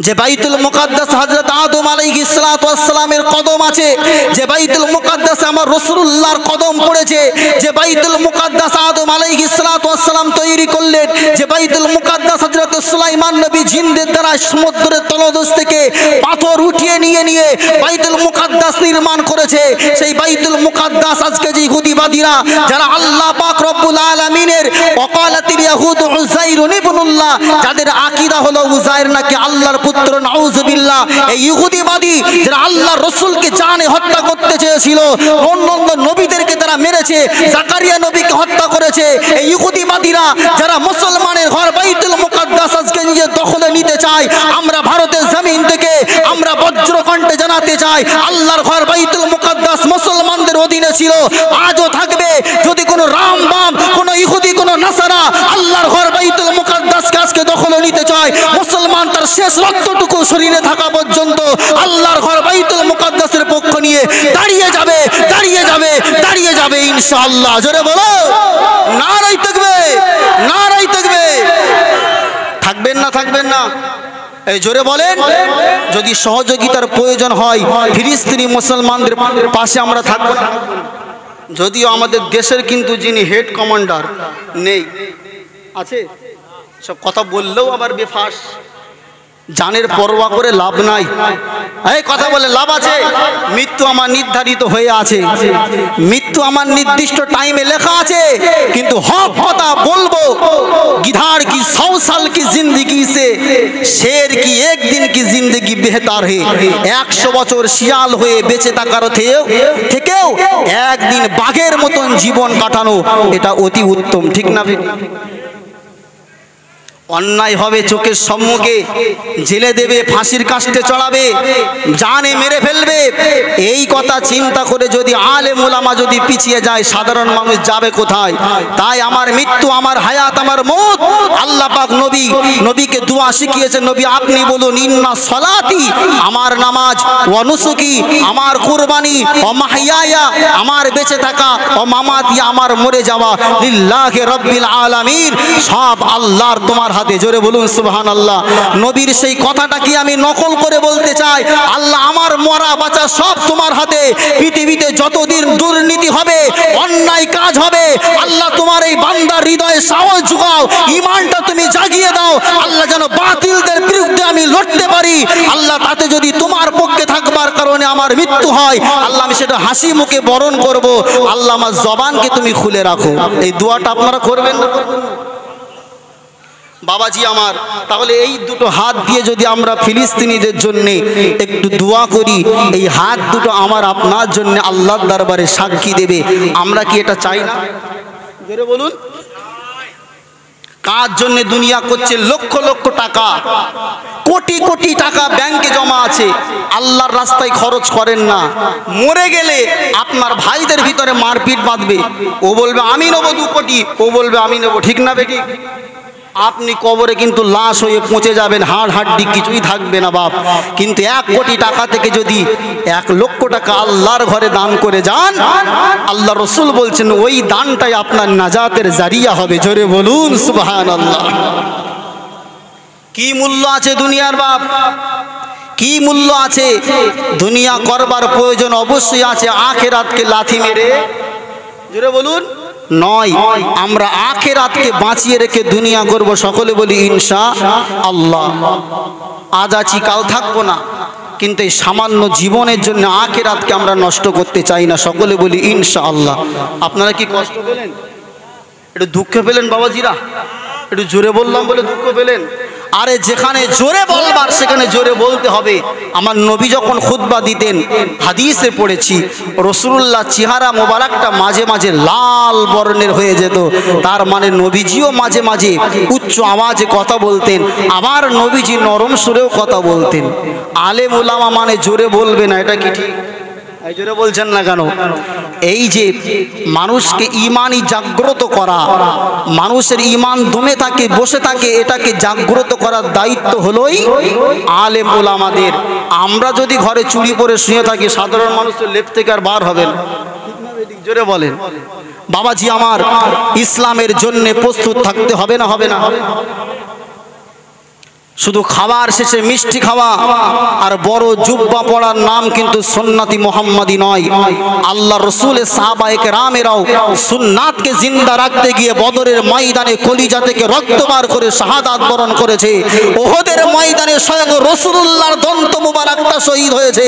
যে বাইতুল মুকাদ্দাস হযরত আদম আলাইহিস সালাতু ওয়াস সালামের কদম আছে, যে বাইতুল মুকাদ্দাসে আমার রাসূলুল্লাহর কদম পড়েছে, যে বাইতুল মুকাদ্দাস আদম আলাইহিস সালাতু ওয়াস সালাম তৈরি করলেন, যে বাইতুল মুকাদ্দাস হযরত সুলাইমান নবী জিনদের দ্বারা সমুদ্রের তলদেশ থেকে পাথর উঠিয়ে নিয়ে বাইতুল মুকাদ্দাস নির্মাণ করেছে, সেই বাইতুল মুকাদ্দাস আজকে যে ইহুদিবাদীরা যারা আল্লাহ পাক রব্বুল আলামিনের ওয়াকালাতিল ইয়াহুদ উযাইর ইবনুল্লাহ, যাদের আকীদা হলো উযাইর নাকি আল্লাহর পুত্র, নাউযুবিল্লাহ, এই ইহুদিবাদী যারা আল্লাহর রাসূলকে জানে হত্যা করতে চেয়েছিল, অন্যান্য নবীদেরকে তারা মেরেছে, জাকারিয়া নবীকে হত্যা করেছে, এই ইহুদিবাদীরা যারা মুসলমানের ঘর বাইতুল মুকাদ্দাস আজকে নিজের দখলে নিতে চায়, আমরা ভারতের জমিন থেকে আমরা বজ্রকণ্ঠে জানাতে চাই আল্লাহর ঘর বাইতুল মুকাদ্দাস মুসলমানদের অধীনে ছিল, আজও থাকবে। যদি কোনো রামবাম, কোনো ইহুদি, কোনো নাসারা আল্লাহর ঘর বাইতুল মুকাদ্দাসকে আজকে দখলে নিতে চায়, মুসলমান তার শেষ রক্তটুকু শরীরে থাকা পর্যন্ত আল্লাহর ঘর বাইতুল মুকাদ্দাসের পক্ষ নিয়ে দাঁড়িয়ে যাবে, দাঁড়িয়ে যাবে, দাঁড়িয়ে যাবে ইনশাআল্লাহ। জোরে বলো নারায়ে তাকবীর, নারায়ে তাকবীর। থাকবেন না, থাকবেন না? এই জোরে বলেন। যদি সহযোগিতার প্রয়োজন হয় ফিলিস্তিনি মুসলমানদের পাশে আমরা থাকব। যদিও আমাদের দেশের কিন্তু যিনি হেড কমান্ডার নেই, আছে, সব কথা বললেও আবার বেফাস, জানের পরোয়া করে লাভ নাই। এই কথা বলে লাভ আছে? মৃত্যু আমার নির্ধারিত হয়ে আছে, মৃত্যু আমার নির্দিষ্ট টাইমে লেখা আছে, কিন্তু হক কথা বলবো। गिधार की 100 साल की जिंदगी से शेर की एक दिन की जिंदगी बेहतर है। 100 বছর শিয়াল হয়ে বেঁচে থাকার থেকেও একদিন বাঘের মতন জীবন কাটানো এটা অতি উত্তম, ঠিক না? অন্যায় হবে চোখের সম্মুখে, জেলে দেবে, ফাঁসির কাস্টে চড়াবে, জানে মেরে ফেলবে। এই কথা চিন্তা করে যদি আলেম ওলামা যদি পিছিয়ে যায়, সাধারণ মানুষ যাবে কোথায়? তাই আমার মৃত্যু, আমার হায়াত, আমার মওত, আল্লাহ পাক নবীকে দোয়া শিখিয়েছেন। নবী আপনি বলুন, ইন্না সলাতি, আমার নামাজ, ওয়া নুসুকি, আমার কুরবানি, ও মাহইয়ায়া, আমার বেঁচে থাকা, ও মামাতি, আমার মরে যাওয়া, লিল্লাহি রাব্বিল আলামিন, সব আল্লাহর তোমার হাতে। জোরে বলুন সুবহানাল্লাহ। নবীর সেই কথাটা কি আমি নকল করে বলতে চাই? আল্লাহ আমার মরা বাঁচা সব তোমার হাতে। পৃথিবীতে যতদিন দুর্নীতি হবে, অন্যায় কাজ হবে, আল্লাহ তোমার এই বান্দার হৃদয়ে সাহস জোগাও, ঈমানটা তুমি জাগিয়ে দাও। আল্লাহ যেন বাতিলদের বিরুদ্ধে আমি লড়তে পারি। আল্লাহ তাতে যদি তোমার পক্ষে থাকবার কারণে আমার মৃত্যু হয়, আল্লাহ আমি সেটা হাসি মুখে বরণ করব। আল্লাহ আমার জবানকে তুমি খুলে রাখো। এই দোয়াটা আপনারা করবেন না? বাবাজি আমার, তাহলে এই দুটো হাত দিয়ে যদি আমরা ফিলিস্তিনিদের জন্য একটু দোয়া করি, এই হাত দুটো আমার আপনার জন্য আল্লাহর দরবারে সাক্ষী দেবে। আমরা কি এটা চাই না? জোরে বলুন। কার জন্য দুনিয়া করছে? লক্ষ লক্ষ টাকা, কোটি কোটি টাকা ব্যাংকে জমা আছে, আল্লাহর রাস্তায় খরচ করেন না। মরে গেলে আপনার ভাইদের ভিতরে মারপিট বাঁধবে। ও বলবে আমি নেবো 2 কোটি, ও বলবে আমি নেবো। ঠিক না বেটি? আপনি কবরে কিন্তু লাশ হয়ে পৌঁছে যাবেন, হাড় হাড্ডি কিছুই থাকবে না বাপ। কিন্তু 1 কোটি টাকা থেকে যদি 1 লক্ষ টাকা আল্লাহর ঘরে দান করে যান, আল্লাহ রসুল বলছেন ওই দানটাই আপনার নাজাতের জারিয়া হবে। জোরে বলুন সুবহানাল্লাহ। কি মূল্য আছে দুনিয়ার বাপ? কি মূল্য আছে? দুনিয়া করবার প্রয়োজন অবশ্যই আছে, আখিরাতকে লাথি মেরে, জোরে বলুন, নয়। আমরা আখিরাতকে বাঁচিয়ে রেখে দুনিয়া করব। সকলে বলি ইনশাআল্লাহ। আজ আছি কাল থাকবো না, কিন্তু এই সামান্য জীবনের জন্য আখিরাতকে আমরা নষ্ট করতে চাই না। সকলে বলি ইনশাআল্লাহ। আপনারা কি কষ্ট পেলেন? একটু দুঃখ পেলেন বাবাজিরা? একটু জোরে বললাম বলে দুঃখ পেলেন? আরে যেখানে জোরে বলবার সেখানে জোরে বলতে হবে। আমার নবী যখন খুতবা দিতেন, হাদিসে পড়েছি, রাসূলুল্লাহ চেহারা মোবারকটা মাঝে মাঝে লাল বর্ণের হয়ে যেত। তার মানে নবীজিও মাঝে মাঝে উচ্চ আওয়াজে কথা বলতেন, আবার নবীজি নরম সুরেও কথা বলতেন। আলেম ওলামা মানে জোরে বলবে না, এটা কি ঠিক? এই জোরে বলছেন না কেন? এই যে মানুষকে ইমানই জাগ্রত করা, মানুষের ইমান দমে থাকে, বসে থাকে, এটাকে জাগ্রত করার দায়িত্ব হলোই আলেম ওলামাদের। আমরা যদি ঘরে চুরি পরে শুয়ে থাকি, সাধারণ মানুষ তো লেপ থেকে আর বার হবেন। জোরে বলেন বাবাজি আমার, ইসলামের জন্য প্রস্তুত থাকতে হবে না? হবে না? শুধু খাবার শেষে মিষ্টি খাওয়া আর বড় জুব্বা পড়ার নাম কিন্তু সুন্নতি মুহাম্মাদি নয়। আল্লাহ রসুলের সাহাবায়ে কেরামেরাও সুন্নাতকে জিন্দা রাখতে গিয়ে বদরের ময়দানে কলিজা থেকে রক্ত বার করে শাহাদাত বরণ করেছে। ওহদের ময়দানে স্বয়ং রাসূলুল্লাহর দন্ত মুবারকটা শহীদ হয়েছে।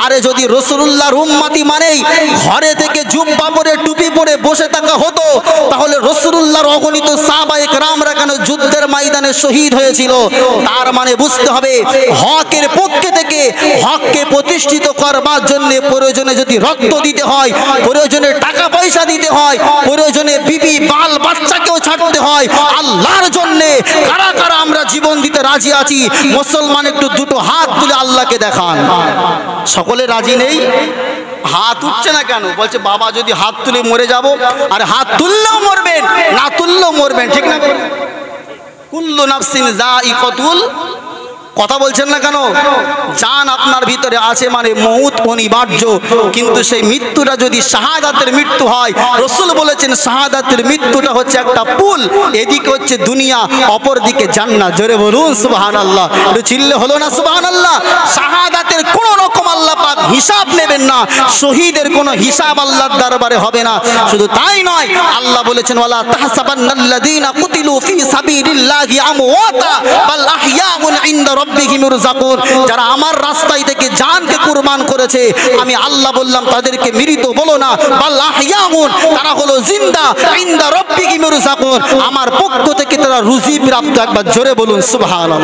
আরে যদি রাসূলুল্লাহর উম্মতি মানেই ঘরে থেকে জুব্বা পরে টুপি পরে বসে থাকা হতো, তাহলে রাসূলুল্লাহর অগণিত সাহাবায়ে কেরামরা কেন যুদ্ধের ময়দানে শহীদ হয়েছিল? তার মানে বুঝতে হবে, হকের পক্ষে থেকে হককে প্রতিষ্ঠিত করবার জন্য প্রয়োজনে যদি রক্ত দিতে হয়, প্রয়োজনে টাকা পয়সা দিতে হয়, প্রয়োজনে বিবি বাল বাচ্চাকেও ছাড়তে হয় আল্লাহর জন্য, কারা কারা আমরা জীবন দিতে রাজি আছি? মুসলমান একটু দুটো হাত তুলে আল্লাহকে দেখান। সকলে রাজি নেই? হাত উঠছে না কেন? বলছে বাবা যদি হাত তুলে মরে যাব। আর হাত তুললেও মরবেন, না তুললেও মরবেন। ঠিক না? কুল্লু নাফসিন যায়িকাতুল, কথা বলছেন না কেন? জান আপনার ভিতরে আছে মানে মউত অনিবার্য, কিন্তু সেই মৃত্যুটা যদি শাহাদাতের মৃত্যু হয়, রাসূল বলেছেন শাহাদাতের মৃত্যুটা হচ্ছে একটা পুল, এদিকে হচ্ছে দুনিয়া, অপর দিকে জান্নাত। জোরে বলুন সুবহানাল্লাহ। একটু চিল্লে হলো না সুবহানাল্লাহ? শাহাদাতের কোন রকম আল্লাহ পাক হিসাব নেবেন না, শহীদের কোনো হিসাব আল্লাহর দরবারে হবে না। শুধু তাই নয়, আল্লাহ বলেছেন ওয়ালা তাহসাবান্নাল্লাযীনা কুতিলু ফী সাবিলিল্লাহি আমওয়াতা বাল আহইয়াউন ইনদা রাব্বিহিম ইরযাকুন। যারা আমার রাস্তায় থেকে জানকে কুরবান করেছে, আমি আল্লাহ বললাম তাদেরকে মৃত বলো না, বাল আহইয়াউন, তারা হলো জিন্দা, ইনদা রাব্বিহিম ইরযাকুন, আমার পক্ষ থেকে তারা রুজি প্রাপ্ত। একবার জোরে বলুন সুবহানাল্লাহ।